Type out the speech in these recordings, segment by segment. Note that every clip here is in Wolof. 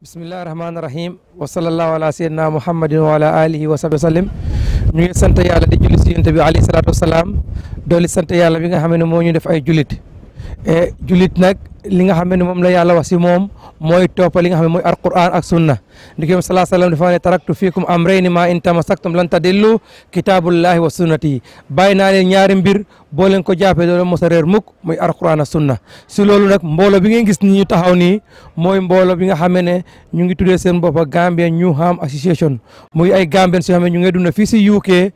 bismillahi rahmaani rahim wa sallallahu ala sayyidina muhammadin wa ala alihi wa sahbihi wa sallim ñu ngi sant yàlla di julli si yonent bi alayhi salaatu wasalaam dooli sant yàlla bi nga xam ne moo ñu def ay julit julit nag li nga xam ne moom la yàlla wax si moom mooy toppa li nga xam ne mooy alquran ak sunna ndiki sallallahu alayhi wa sallam dafa ne taraktu fiikum amrayni ma in tamassaktum lan tadillu kitaabullahi wa sunnati bàyyi naa leen ñaari mbir boo leen ko jàppee doo leen mos a réer mukk muy alquran ak sunna si loolu nag mbooloo bi ngeen gis ni ñu taxaw nii mooy mbooloo bi nga xam ne ñu ngi tuddee seen bopp Gambian Newham association muy ay Gambian si xam ne ñu ngi dund fii si UK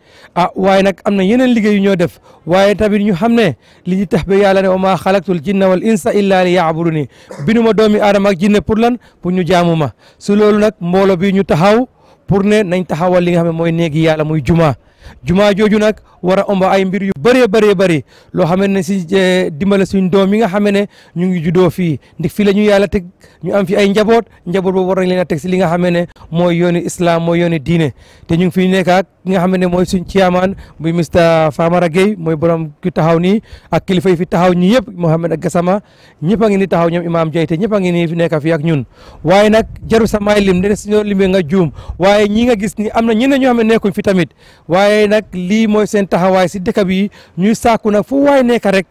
waaye nag am na yeneen liggéey yu ñoo def waaye tamit ñu xam ne li ñu tax ba yàlla ne wa maa xalaqtul jinna wal insa illa li yaabuduni binuma doomi aadama ak jinne pour lan pour ñu jaamu ma si loolu nag mbooloo bi ñu taxaw pour ne nañ taxawal li nga xam ne mooy néegi yàlla muy juma jooju nag war a ëmb ay mbir yu bëree bëri loo xam ne si dimbale suñ doom yi nga xam ne ñu ngi juddoo fii ndax fii la ñu yàlla teg ñu am fi ay njaboot boobu war nañ leen a teg si li nga xam ne mooy yooni islam mooy yooni diine te ñu ngi fi nekk ak ki nga xam ne mooy suñ chairman muy Mr Famara Gueye mooy borom ki taxaw nii ak kilifa yi fi taxaw ñi yëpp Mohamed Gassama ñëpp a ngi ni taxaw ñoom Imam Jayte ñëpp a ngi ni fi nekk fii ak ñun waaye nag jaru sa maay lim ne si ñoo limee nga juum waaye ñi nga gis ni am na ñeneen ñoo xam ne nekkuñ fi tamit waaye nag lii mooy seen taxawaay si dëkk bi ñuy sàkku nag fu waay nekk rek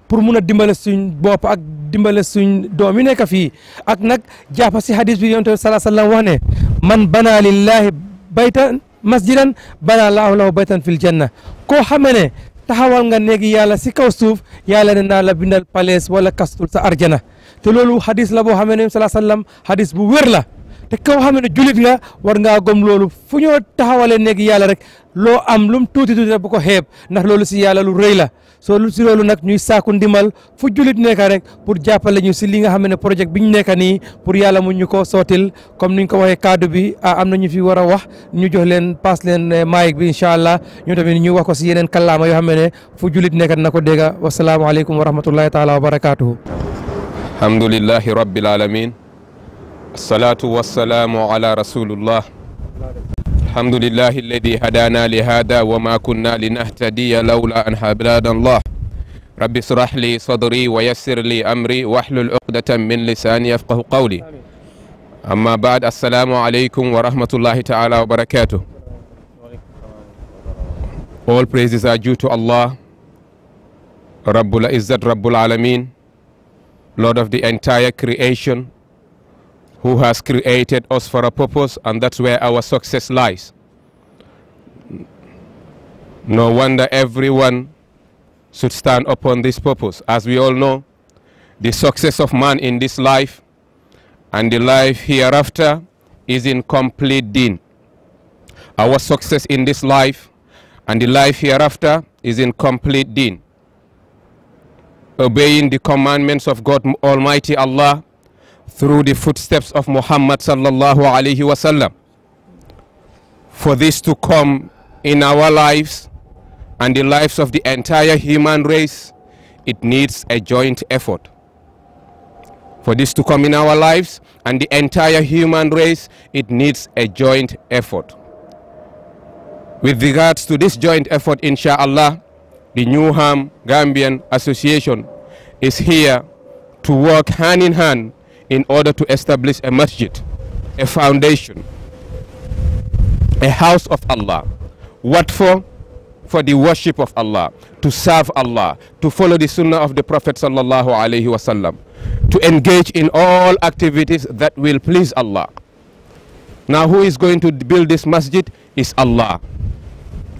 pour mun a dimbale suñ bopp ak dimbale suñ doom yi nekk fii ak nag jàppa si hadis bi yonent bi sallallahu alayhi wa sallam wax ne man bana lillahi baytan masjidan bana laahu lahu baytan fil janna koo xamee ne taxawal nga néegi yàlla si kaw suuf yàlla ne naa la bindal palees wala kastul sa arjana te loolu hadis la boo xamee ne sallallahu alayhi wa sallam hadis bu wér la te koo xam ne julit nga war ngaa gom loolu fu ñoo taxawalee néegi yàlla rek loo am lum tuuti rek bu ko xeeb ndax loolu si yàlla lu rëy la soo si loolu nag ñuy saaku ndimbal fu julit nekka rek pour jàppale ñu si li nga xam ne projet bi ñu nekka nii pour yàlla mu ñu ko sootil comme niñ ko waxee kaddu bi am na ñu fi war a wax ñu jox leen paas leen maayik bi incha allah ñu tamit ñu wax ko si yeneen kàllaama yoo xam ne fu julit nekka dina ko dégga wasalaamualeykum wa rahmatullahi taala wa barakatuhu alhamdulillahi rabbil alamin assalatu wassalamu ala rasulillah alhamdulillahi alladi hadana li hada wa ma kunna linahtadiya lawla an hadana allah rabbi israh li sadri wa yassir li amri wahlul uqdatan min lisani yafqahu qawli amma ba'd assalamu alaykum wa rahmatullahi ta'ala wa barakatuh. All praises are due to Allah, Rabbul Izzat, Rabbul Alameen, Lord of the entire creation, who has created us for a purpose, and that's where our success lies. No wonder everyone should stand upon this purpose. As we all know, the success of man in this life and the life hereafter is in complete deen. Our success in this life and the life hereafter is in complete deen. Obeying the commandments of God Almighty Allah through the footsteps of Muhammad sallallahu alaihi wasallam. For this to come in our lives and the lives of the entire human race, it needs a joint effort. For this to come in our lives and the entire human race, it needs a joint effort. With regards to this joint effort, inshallah, the Newham Gambian Association is here to work hand in hand in order to establish a masjid, a foundation, a house of Allah. What for? For the worship of Allah, to serve Allah, to follow the sunnah of the Prophet sallallahu alaihi wasallam, to engage in all activities that will please Allah. Now, who is going to build this masjid? Is Allah.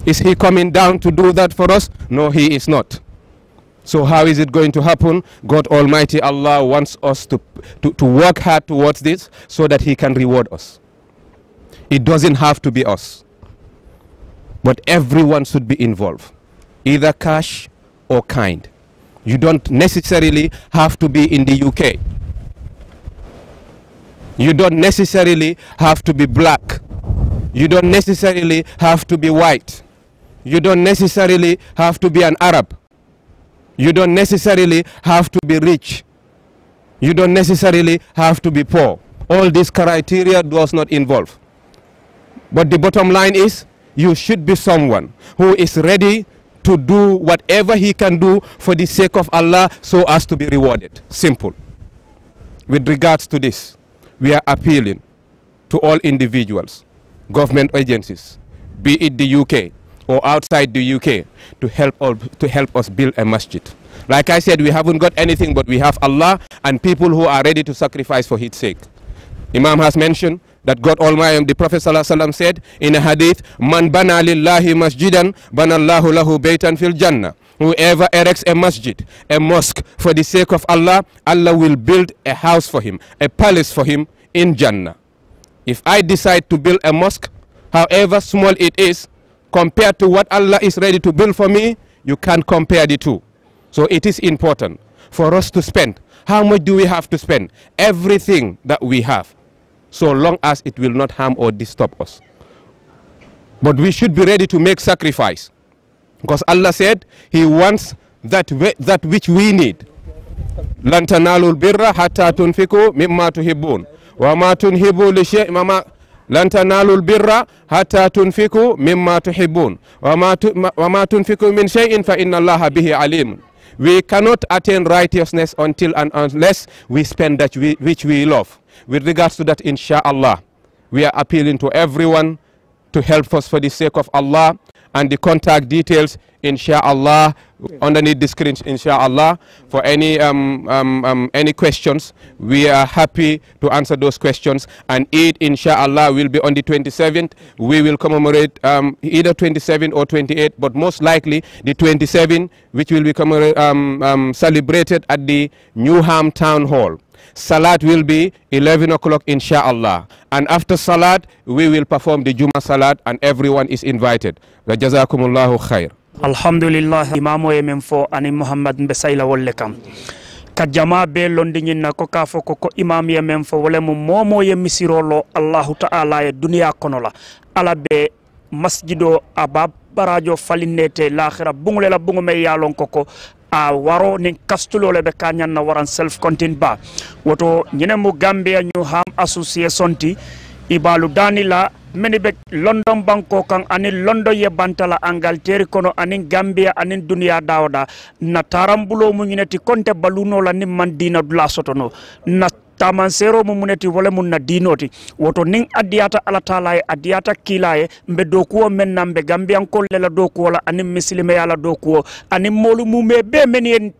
Is he coming down to do that for us? No, he is not. So how is it going to happen? God Almighty Allah wants us to work hard towards this so that he can reward us. It doesn't have to be us, but everyone should be involved, either cash or kind. You don't necessarily have to be in the UK. You don't necessarily have to be black. You don't necessarily have to be white. You don't necessarily have to be an Arab. You don't necessarily have to be rich. You don't necessarily have to be poor. All these criteria does not involve. But the bottom line is, you should be someone who is ready to do whatever he can do for the sake of Allah so as to be rewarded. Simple. With regards to this, we are appealing to all individuals, government agencies, be it the UK or outside the UK, to help us build a masjid. Like I said, we haven't got anything, but we have Allah and people who are ready to sacrifice for His sake. Imam has mentioned that God Almighty, the Prophet ﷺ said in a hadith, "Man bana lillahi masjidan, bana Allahu lahu baytan fil jannah." Whoever erects a masjid, a mosque for the sake of Allah, Allah will build a house for him, a palace for him in Jannah. If I decide to build a mosque, however small it is, compared to what Allah is ready to build for me, you can't compare the two. So it is important for us to spend. How much do we have to spend? Everything that we have, so long as it will not harm or disturb us. But we should be ready to make sacrifice, because Allah said He wants that which we need. Lan tanalul birra hatta tunfiku mimma tuhibbun wa ma tunhibu li shay'in lan tanalul birra hatta tunfiku mimma tuhibbun wa ma tunfiku min shay'in fa inna Allaha bihi alim. We cannot attain righteousness until and unless we spend that which we love. With regards to that, inshallah, we are appealing to everyone to help us for the sake of Allah, and the contact details, inshallah, underneath the screen, inshallah. For any questions, we are happy to answer those questions. And Eid, inshallah, will be on the 27th. We will commemorate either 27 or 28, but most likely the 27, which will be celebrated at the Newham Town Hall. Salat will be 11 o'clock, inshallah. And after Salat, we will perform the Juma Salat, and everyone is invited. Wa jazakumullahu khair. Alhamdulillah, imamo yemen fo ani Muhammad mbesaila wolle kam. Ka jama be londi nyinna ko ka fo ko imam yemen fo wala mo momo ye misirolo Allahu ta'ala e dunya konola. Ala be masjido abab barajo falinete l'akhira bungule la bungume yalon koko a waro ni kastulole be kanyan na waran self content ba woto nyene mu Gambia Newham association ti ibalu danila meni be London banko kan ani London ye bantala Angleterre kono ani Gambia ani dunia dawda na tarambulo mu nyineti konte baluno la ni mandina dula sotono na tamansero mu muneti wala mun na dinoti woto ning adiyata ala taala adiyata kilaye mbe dokuo men nambe Gambian ko lela dokuo la ani muslime yala dokuo ani molu mu me be men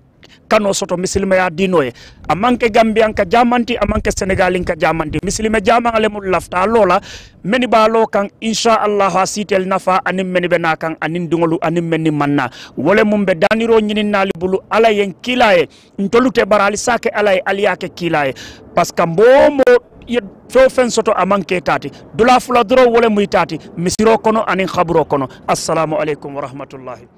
kano soto misilme ya dinoye amanke Gambian ka jamanti amanke Senegalin ka jamanti misilme jamangale mu lafta lola meni ba lo kan inshallah hasitel nafa anim meni be nakan anin dungolu anim meni manna wole mum be daniro nyinin nali bulu ala yen kilaye ntolute barali sake ala aliyake kilaye paska mbomo ye fen soto amanke tati dula fula dro wole muy tati misiro kono anin khabro kono assalamu alaikum wa rahmatullahi